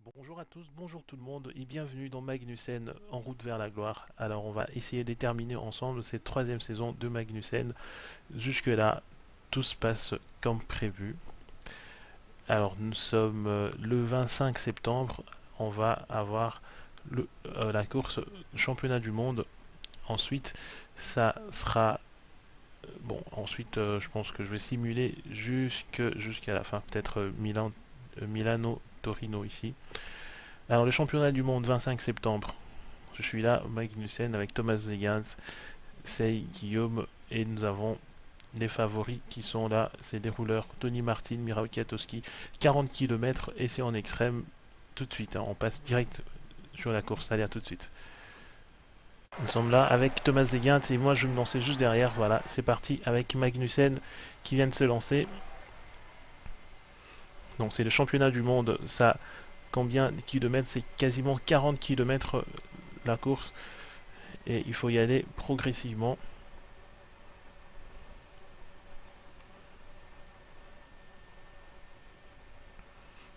Bonjour à tous, bonjour tout le monde et bienvenue dans Magnussen en route vers la gloire. Alors on va essayer de terminer ensemble cette troisième saison de Magnussen. Jusque là, tout se passe comme prévu. Alors nous sommes le 25 septembre, on va avoir la course championnat du monde. Ensuite, ça sera... Bon, ensuite je pense que je vais simuler jusqu'à la fin, peut-être Milano-Torino ici. Alors le championnat du monde 25 septembre, je suis là, Magnussen avec Thomas Zegans, Sei, Guillaume et nous avons les favoris qui sont là, c'est des rouleurs Tony Martin, Mirao Kwiatkowski, 40 km et c'est en extrême tout de suite, hein, on passe direct sur la course, allez à tout de suite. Nous sommes là avec Thomas Zegans et moi je me lançais juste derrière, voilà, c'est parti avec Magnussen qui vient de se lancer. Donc c'est le championnat du monde, ça combien de kilomètres? C'est quasiment 40 km la course et il faut y aller progressivement.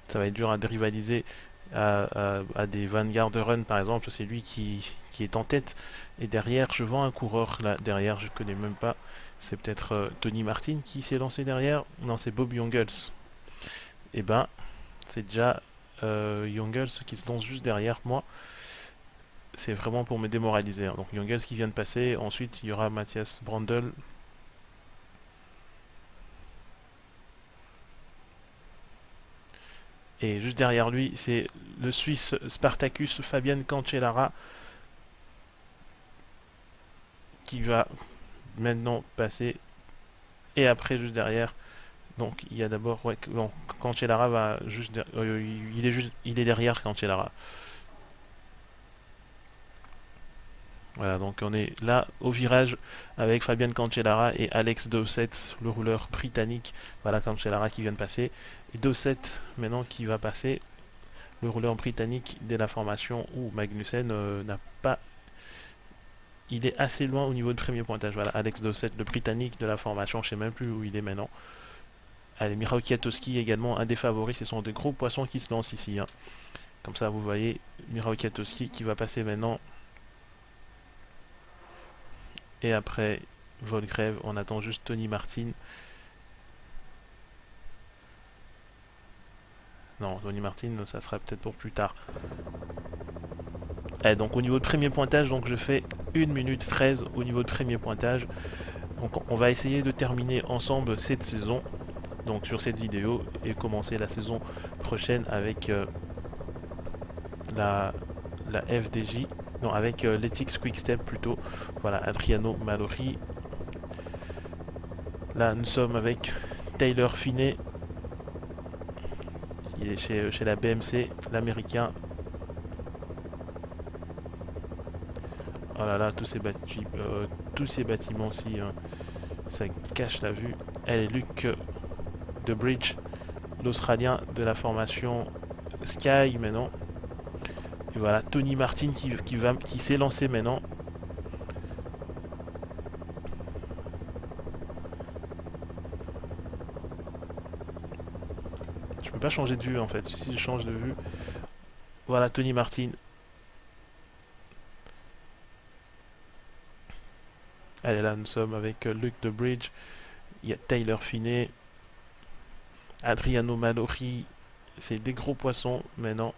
Ça va être dur à rivaliser à des Vanguard Run par exemple, c'est lui qui est en tête. Et derrière, je vois un coureur là derrière, je connais même pas. C'est peut-être Tony Martin qui s'est lancé derrière. Non, c'est Bob Jungels. Et ben, c'est déjà Jungels qui se lance juste derrière moi. C'est vraiment pour me démoraliser, hein. Donc Jungels qui vient de passer. Ensuite, il y aura Matthias Brandl. Et juste derrière lui, c'est le Suisse Spartacus Fabian Cancellara qui va maintenant passer. Et après, juste derrière, donc il y a d'abord, ouais, bon, Cancellara va il est derrière Cancellara. Voilà, donc on est là au virage avec Fabian Cancellara et Alex Dowsett, le rouleur britannique. Voilà Cancellara qui vient de passer. Et Dowsett maintenant qui va passer, le rouleur britannique dès la formation où Magnussen n'a pas... Il est assez loin au niveau de premier pointage. Voilà, Alex Dowsett, le britannique de la formation, je ne sais même plus où il est maintenant. Allez, Mirao Kwiatkowski également, un des favoris. Ce sont des gros poissons qui se lancent ici, hein. Comme ça, vous voyez Mirao Kwiatkowski qui va passer maintenant. Et après, Volgrève, on attend juste Tony Martin. Non, Tony Martin, ça sera peut-être pour plus tard. Et donc au niveau de premier pointage, donc je fais 1 minute 13 au niveau de premier pointage. Donc on va essayer de terminer ensemble cette saison, donc sur cette vidéo, et commencer la saison prochaine avec la, la FDJ, non avec l'Ethics Quickstep plutôt. Voilà, Adriano Malori. Là nous sommes avec Taylor Finney, il est chez la BMC, l'américain. Oh là là, tous ces bâtiments aussi, hein, ça cache la vue. Elle est Luc de Bridge, l'Australien de la formation Sky maintenant. Et voilà, Tony Martin qui s'est lancé maintenant. Je peux pas changer de vue en fait. Si je change de vue, voilà Tony Martin. Allez là, nous sommes avec Luc de Bridge. Il y a Taylor Finney, Adriano Malori. C'est des gros poissons maintenant.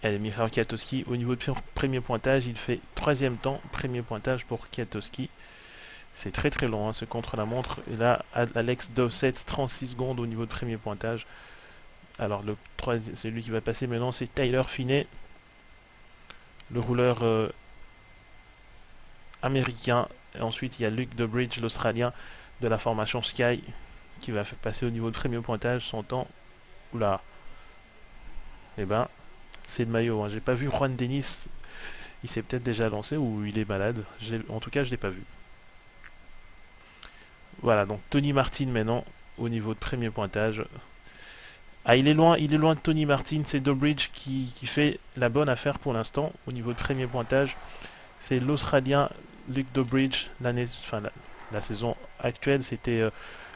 Et Michał Kwiatkowski, au niveau de premier pointage, il fait troisième temps, premier pointage pour Kwiatkowski. C'est très très long, hein, ce contre-la-montre. Et là, Alex Dowsett, 36 secondes au niveau de premier pointage. Alors, c'est lui qui va passer maintenant, c'est Tyler Finney, le rouleur américain. Et ensuite, il y a Luke DeBridge, l'Australien de la formation Sky, qui va passer au niveau de premier pointage. Son temps, oula, eh ben, c'est le maillot, hein. J'ai pas vu Juan Dennis, il s'est peut-être déjà lancé ou il est malade. En tout cas, je l'ai pas vu. Voilà, donc Tony Martin maintenant au niveau de premier pointage. Ah, il est loin de Tony Martin, c'est Dobridge qui fait la bonne affaire pour l'instant au niveau de premier pointage. C'est l'Australien Luke Dobridge, la saison actuelle, c'était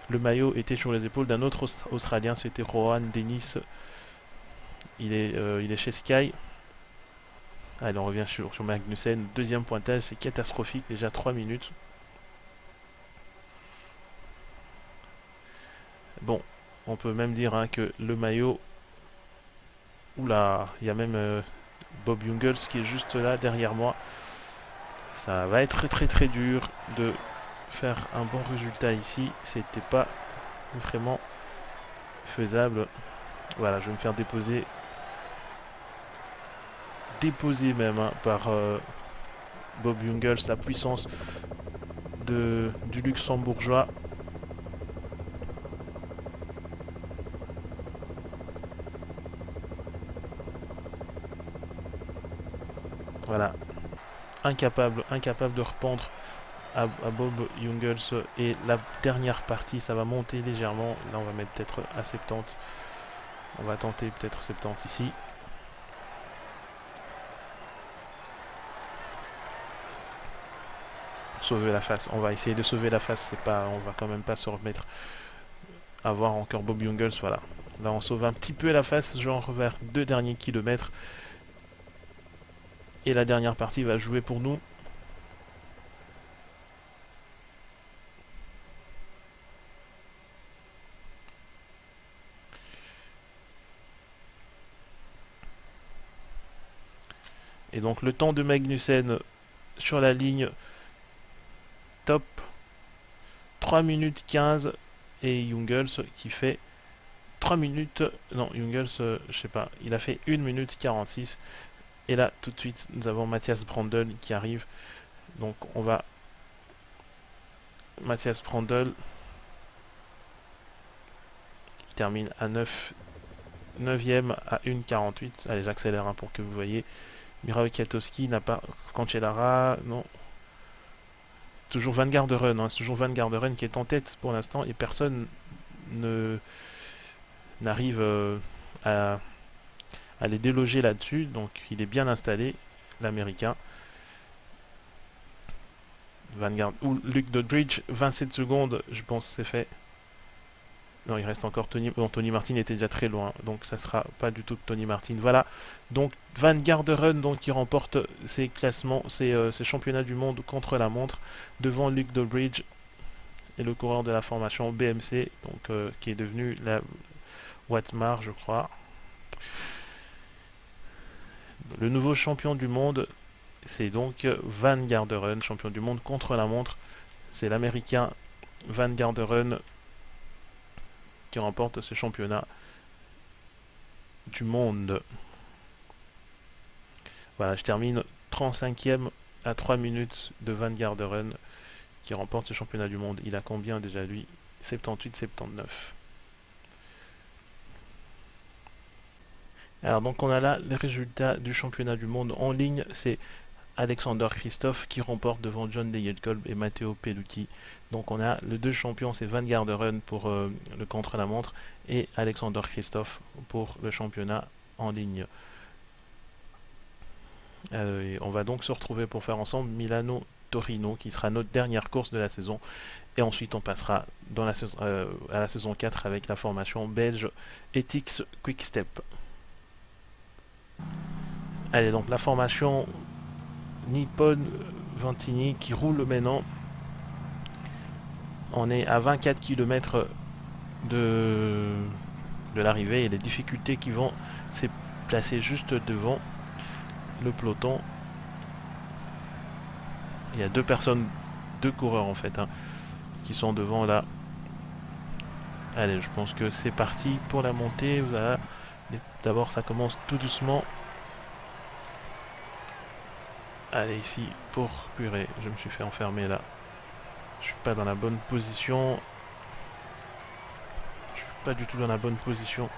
le maillot était sur les épaules d'un autre Australien, c'était Rohan Dennis. Il est chez Sky. Allez, on revient sur Magnussen. Deuxième pointage, c'est catastrophique, déjà 3 minutes. Bon, on peut même dire hein, que le maillot... Oula, il y a même Bob Jungels qui est juste là derrière moi. Ça va être très très dur de faire un bon résultat ici. C'était pas vraiment faisable. Voilà, je vais me faire déposer. Déposer même hein, par Bob Jungels, la puissance du luxembourgeois. Voilà, incapable de reprendre à Bob Jungels. Et la dernière partie, ça va monter légèrement. Là, on va mettre peut-être à 70. On va tenter peut-être 70 ici. Sauver la face. On va essayer de sauver la face. C'est pas, on va quand même pas se remettre à voir encore Bob Jungels. Voilà. Là, on sauve un petit peu la face, genre vers 2 derniers kilomètres. Et la dernière partie va jouer pour nous. Et donc le temps de Magnussen sur la ligne top 3 minutes 15 et Jungels qui fait 3 minutes, non Jungels je sais pas, il a fait 1 minute 46 et là tout de suite nous avons Matthias Brandl qui arrive, donc on va Matthias Brandl qui termine à 9ème à 1,48. Allez, j'accélère hein, pour que vous voyez. Mirao Kiatowski n'a pas Cancellara, non. Toujours Van Garderen, hein, c'est toujours Van Garderen qui est en tête pour l'instant et personne n'arrive à les déloger là-dessus, donc il est bien installé, l'américain. Vanguard ou Luke Doddridge, 27 secondes, je pense c'est fait. Non, il reste encore Tony. Bon, Tony Martin était déjà très loin, donc ça sera pas du tout Tony Martin. Voilà. Donc Van Garderen donc qui remporte ses classements, ses championnats du monde contre la montre devant Luke Doddridge et le coureur de la formation BMC, donc qui est devenu la Watmar, je crois. Le nouveau champion du monde, c'est donc Van Garderen, champion du monde contre la montre. C'est l'américain Van Garderen qui remporte ce championnat du monde. Voilà, je termine 35e à 3 minutes de Van Garderen qui remporte ce championnat du monde. Il a combien déjà lui? 78-79. Alors donc on a là les résultats du championnat du monde en ligne. C'est Alexander Kristoff qui remporte devant John Degenkolb et Matteo Pellucci. Donc on a les deux champions, c'est Van Garderen pour le contre-la-montre et Alexander Kristoff pour le championnat en ligne. On va donc se retrouver pour faire ensemble Milano-Torino qui sera notre dernière course de la saison. Et ensuite on passera dans à la saison 4 avec la formation belge Ethics Quick Step. Allez, donc la formation Nippon Ventini qui roule maintenant. On est à 24 km de l'arrivée et les difficultés qui vont se placer juste devant le peloton. Il y a deux coureurs en fait, hein, qui sont devant là. Allez, je pense que c'est parti pour la montée. Voilà. D'abord, ça commence tout doucement. Allez, ici, pour purée, je me suis fait enfermer là. Je suis pas dans la bonne position. Je suis pas du tout dans la bonne position.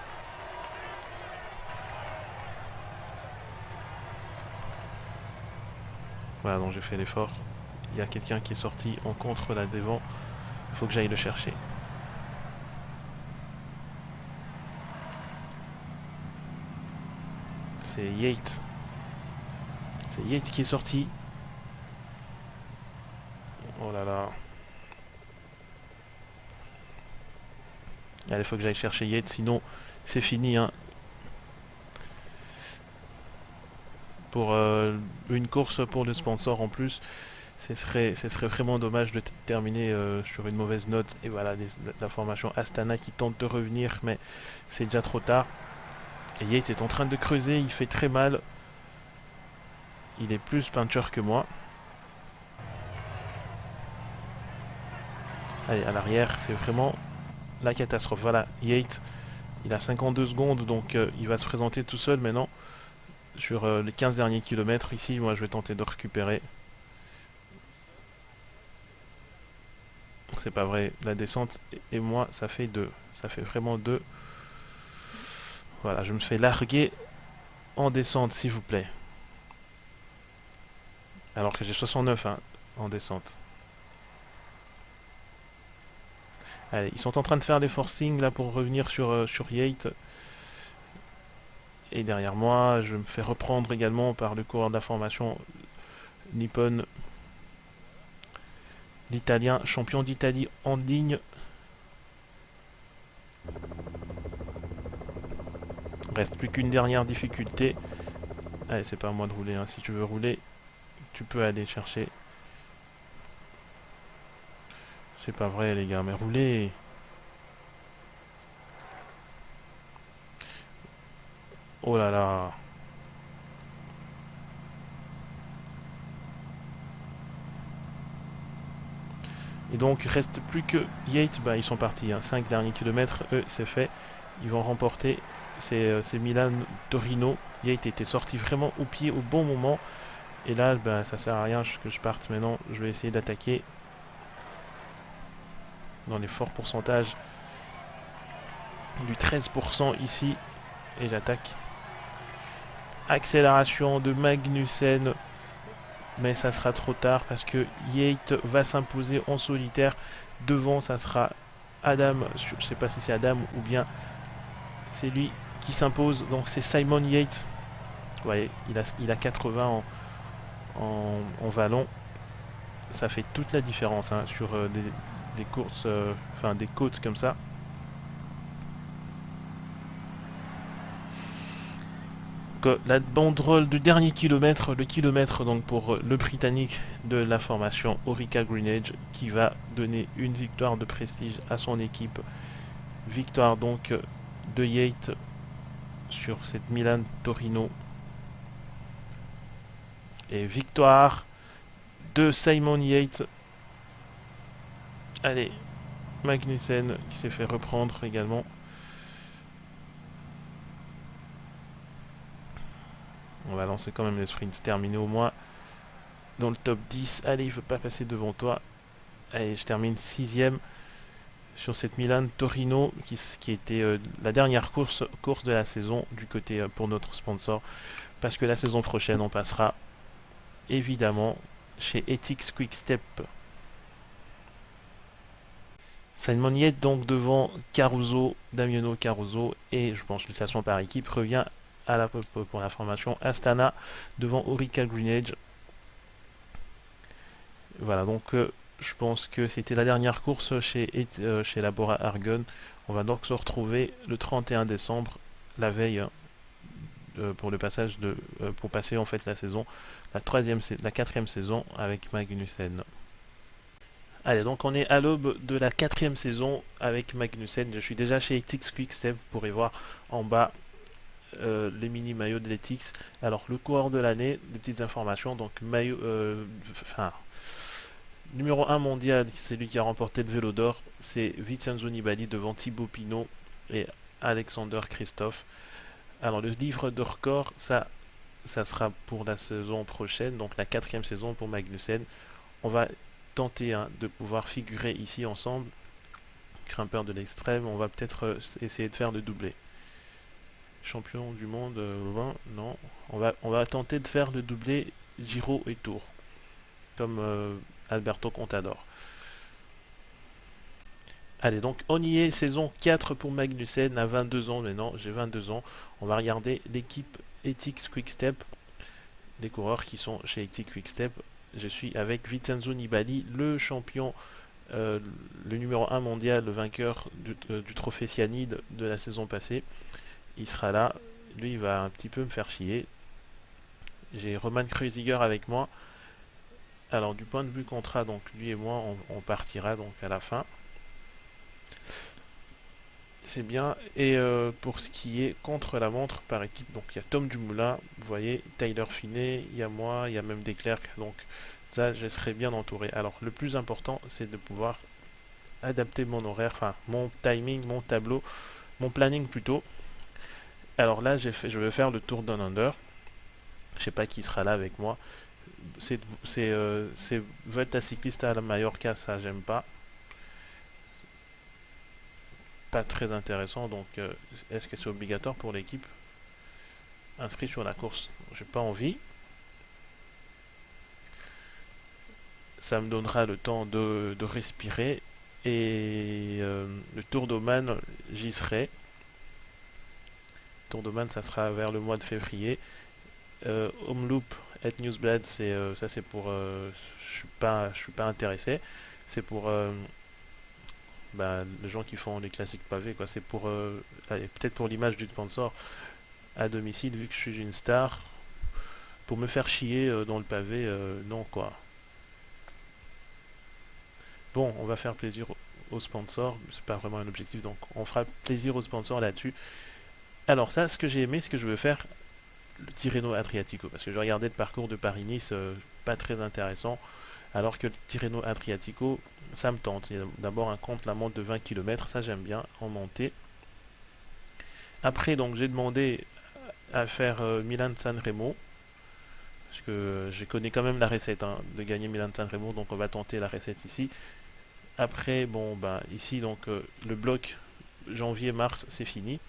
Voilà, donc j'ai fait l'effort. Il y a quelqu'un qui est sorti en contre là devant. Il faut que j'aille le chercher. C'est Yates. C'est Yates qui est sorti. Oh là là. Allez, il faut que j'aille chercher Yates, sinon c'est fini, hein. Pour une course pour le sponsor en plus, ce serait vraiment dommage de terminer sur une mauvaise note. Et voilà, la formation Astana qui tente de revenir, mais c'est déjà trop tard. Et Yates est en train de creuser, il fait très mal. Il est plus puncher que moi. Allez, à l'arrière, c'est vraiment la catastrophe. Voilà, Yates, il a 52 secondes, donc il va se présenter tout seul maintenant. Sur les 15 derniers kilomètres, ici, moi je vais tenter de récupérer. C'est pas vrai, la descente et moi, ça fait 2. Ça fait vraiment 2. Voilà, je me fais larguer en descente, s'il vous plaît. Alors que j'ai 69 hein, en descente. Allez, ils sont en train de faire des forcings là pour revenir sur Yates. Et derrière moi, je me fais reprendre également par le coureur de la formation Nippon. L'Italien, champion d'Italie en ligne. Reste plus qu'une dernière difficulté. Allez, c'est pas à moi de rouler, hein. Si tu veux rouler, tu peux aller chercher. C'est pas vrai les gars, mais roulez. Oh là là. Et donc, il reste plus que Yates. Bah, ils sont partis. 5 derniers kilomètres, eux, c'est fait. Ils vont remporter. C'est Milan-Torino. Yates était sorti vraiment au pied au bon moment. Et là, bah, ça sert à rien que je parte maintenant. Je vais essayer d'attaquer dans les forts pourcentages. Du 13% ici. Et j'attaque. Accélération de Magnussen. Mais ça sera trop tard parce que Yates va s'imposer en solitaire. Devant, ça sera Adam. Je ne sais pas si c'est Adam ou bien c'est lui qui s'impose. Donc c'est Simon Yates. Vous voyez, il a 80 en vallon. Ça fait toute la différence hein, sur des courses, enfin des côtes comme ça. La banderole du dernier kilomètre, le kilomètre donc pour le Britannique de la formation Orica Greenedge qui va donner une victoire de prestige à son équipe. Victoire donc de Yates sur cette Milan-Torino. Et victoire de Simon Yates. Allez, Magnussen qui s'est fait reprendre également. On va lancer quand même le sprint terminé au moins dans le top 10. Allez, il ne veut pas passer devant toi. Allez, je termine 6ème sur cette Milan-Torino qui était la dernière course de la saison du côté pour notre sponsor. Parce que la saison prochaine, on passera évidemment chez Ethics Quick-Step. Simon Yates donc devant Caruso, Damiano Caruso, et je pense que le classement par équipe revient pour la formation Astana devant Orica Greenedge. Voilà, donc je pense que c'était la dernière course chez Labora Argon. On va donc se retrouver le 31 décembre, la veille, pour le passage pour passer en fait la saison, la quatrième saison avec Magnussen. Allez, donc on est à l'aube de la quatrième saison avec Magnussen. Je suis déjà chez Ethics Quick-Step. Vous pourrez voir en bas les mini maillots de l'Ethics. Alors le coureur de l'année, des petites informations. Donc maillot, numéro 1 mondial, c'est lui qui a remporté le vélo d'or. C'est Vincenzo Nibali devant Thibaut Pinot et Alexander Christophe. Alors le livre de record, ça sera pour la saison prochaine, donc la quatrième saison pour Magnussen. On va tenter de pouvoir figurer ici ensemble. Grimpeur de l'extrême, on va peut-être essayer de faire le doublé. Champion du monde, non. On va tenter de faire le doublé Giro et Tour. Comme Alberto Contador. Allez, donc on y est, saison 4 pour Magnussen à 22 ans maintenant. J'ai 22 ans. On va regarder l'équipe Ethics Quick-Step. Les coureurs qui sont chez Ethics Quick-Step. Je suis avec Vincenzo Nibali, le champion euh, le numéro 1 mondial, le vainqueur du trophée Cyanide de la saison passée. Il sera là. Lui, il va un petit peu me faire chier. J'ai Roman Kreuziger avec moi. Alors, du point de vue contrat, donc lui et moi, on partira donc à la fin. C'est bien. Et pour ce qui est contre la montre par équipe, donc il y a Tom Dumoulin, vous voyez, Tyler Finney, il y a moi, il y a même Declercq. Donc ça, je serai bien entouré. Alors, le plus important, c'est de pouvoir adapter mon horaire, enfin mon timing, mon tableau, mon planning plutôt. Alors là, je vais faire le Tour Down Under. Je sais pas qui sera là avec moi. C'est Vuelta Ciclista à la Mallorca, ça j'aime pas. Pas très intéressant, donc est-ce que c'est obligatoire pour l'équipe inscrit sur la course? J'ai pas envie. Ça me donnera le temps de respirer. Et le Tour d'Oman, j'y serai. Tour d'Oman, ça sera vers le mois de février. Homeloop et Newsblad, ça c'est pour. Je suis pas intéressé. C'est pour bah, les gens qui font les classiques pavés, quoi. C'est pour allez, peut-être pour l'image du sponsor à domicile, vu que je suis une star. Pour me faire chier dans le pavé, non quoi. Bon, on va faire plaisir aux sponsors, c'est pas vraiment un objectif, donc on fera plaisir aux sponsors là-dessus. Alors ça, ce que j'ai aimé, ce que je veux faire, le Tirreno Adriatico, parce que je regardais le parcours de Paris-Nice, pas très intéressant, alors que le Tirreno Adriatico, ça me tente. Il y a d'abord un compte la montre de 20 km, ça j'aime bien, en montée. Après, donc j'ai demandé à faire Milan-San Remo, parce que je connais quand même la recette hein, de gagner Milan-San Remo, donc on va tenter la recette ici. Après, bon, bah ici, donc le bloc janvier-mars, c'est fini.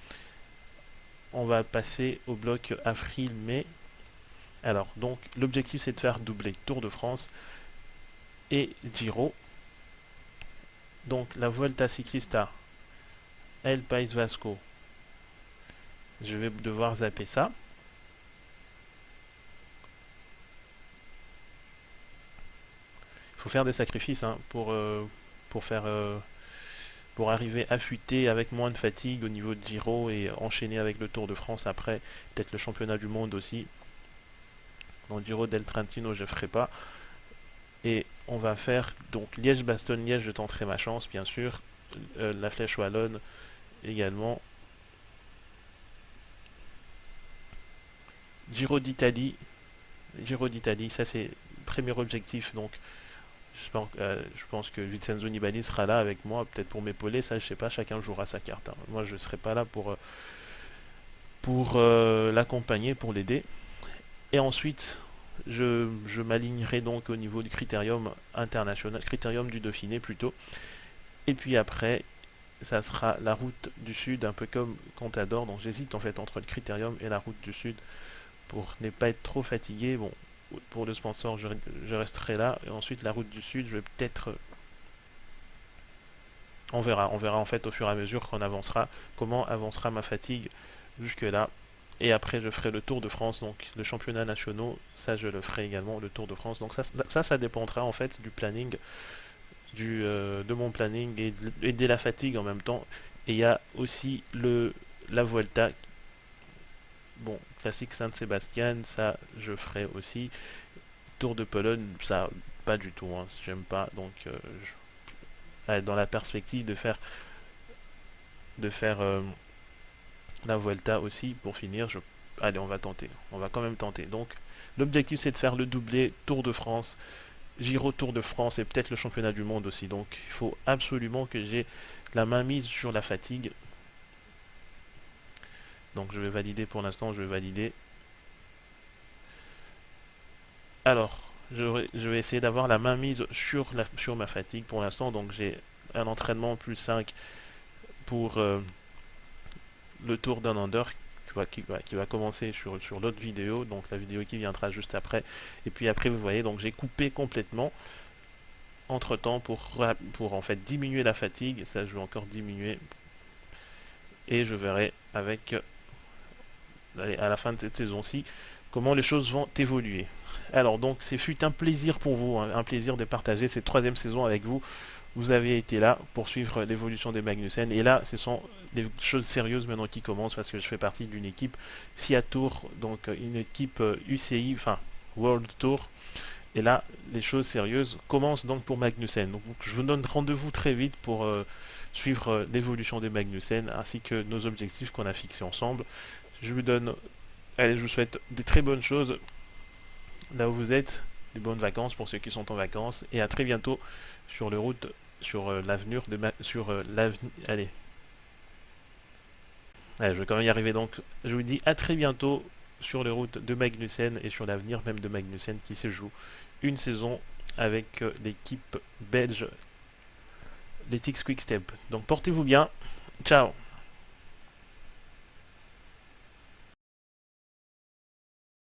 On va passer au bloc avril-mai. Alors, donc, l'objectif, c'est de faire doubler Tour de France et Giro. Donc, la Vuelta Ciclista, El País Vasco, je vais devoir zapper ça. Il faut faire des sacrifices hein, pour faire pour arriver affûté avec moins de fatigue au niveau de Giro et enchaîner avec le Tour de France après, peut-être le championnat du monde aussi. Dans le Giro del Trentino, je ne ferai pas. Et on va faire donc Liège-Bastogne-Liège, je tenterai ma chance, bien sûr. La Flèche Wallonne également. Giro d'Italie. Giro d'Italie, ça c'est le premier objectif. Donc je pense que Vincenzo Nibali sera là avec moi, peut-être pour m'épauler. Ça, je sais pas, chacun jouera sa carte. Hein. Moi, je ne serai pas là pour l'accompagner, pour l'aider. Et ensuite, je m'alignerai donc au niveau du critérium international, critérium du Dauphiné plutôt. Et puis après, ça sera la route du Sud, un peu comme Contador. Donc j'hésite en fait entre le critérium et la route du Sud pour ne pas être trop fatigué. Bon, pour le sponsor, je resterai là. Et ensuite, la route du Sud, je vais peut-être. On verra en fait au fur et à mesure qu'on avancera, comment avancera ma fatigue jusque-là. Et après, je ferai le Tour de France, donc le championnat national, ça je le ferai également, le Tour de France. Donc ça dépendra en fait du planning, de mon planning et de la fatigue en même temps. Et il y a aussi la Vuelta, bon, classique Saint-Sébastien, ça je ferai aussi. Tour de Pologne, ça pas du tout, hein, j'aime pas. Donc dans la perspective de faire la Vuelta aussi pour finir, allez, on va tenter. On va quand même tenter. Donc, l'objectif, c'est de faire le doublé Tour de France, Giro Tour de France et peut-être le championnat du monde aussi. Donc, il faut absolument que j'ai la main mise sur la fatigue. Donc, je vais valider pour l'instant, je vais valider. Alors, je vais essayer d'avoir la main mise sur ma fatigue pour l'instant. Donc, j'ai un entraînement plus 5 pour le Tour d'un under qui va commencer sur l'autre vidéo, donc la vidéo qui viendra juste après. Et puis après, vous voyez, donc j'ai coupé complètement entre temps pour en fait diminuer la fatigue. Ça, je vais encore diminuer. Et je verrai avec, allez, à la fin de cette saison-ci, comment les choses vont évoluer. Alors, donc, c'est fut un plaisir pour vous, hein, un plaisir de partager cette troisième saison avec vous. vous avez été là pour suivre l'évolution des Magnussen. Et là, ce sont des choses sérieuses maintenant qui commencent parce que je fais partie d'une équipe SIA Tour, donc une équipe UCI, enfin World Tour. Et là, les choses sérieuses commencent donc pour Magnussen. Donc je vous donne rendez-vous très vite pour suivre l'évolution des Magnussen ainsi que nos objectifs qu'on a fixés ensemble. Je vous donne, allez, je vous souhaite des très bonnes choses là où vous êtes, des bonnes vacances pour ceux qui sont en vacances et à très bientôt sur les routes, sur l'avenir de sur l'avenir. Allez, je vais quand même y arriver donc. Je vous dis à très bientôt sur les routes de Magnussen et sur l'avenir même de Magnussen qui se joue une saison avec l'équipe belge, les Tix Quick Step. Donc portez-vous bien. Ciao.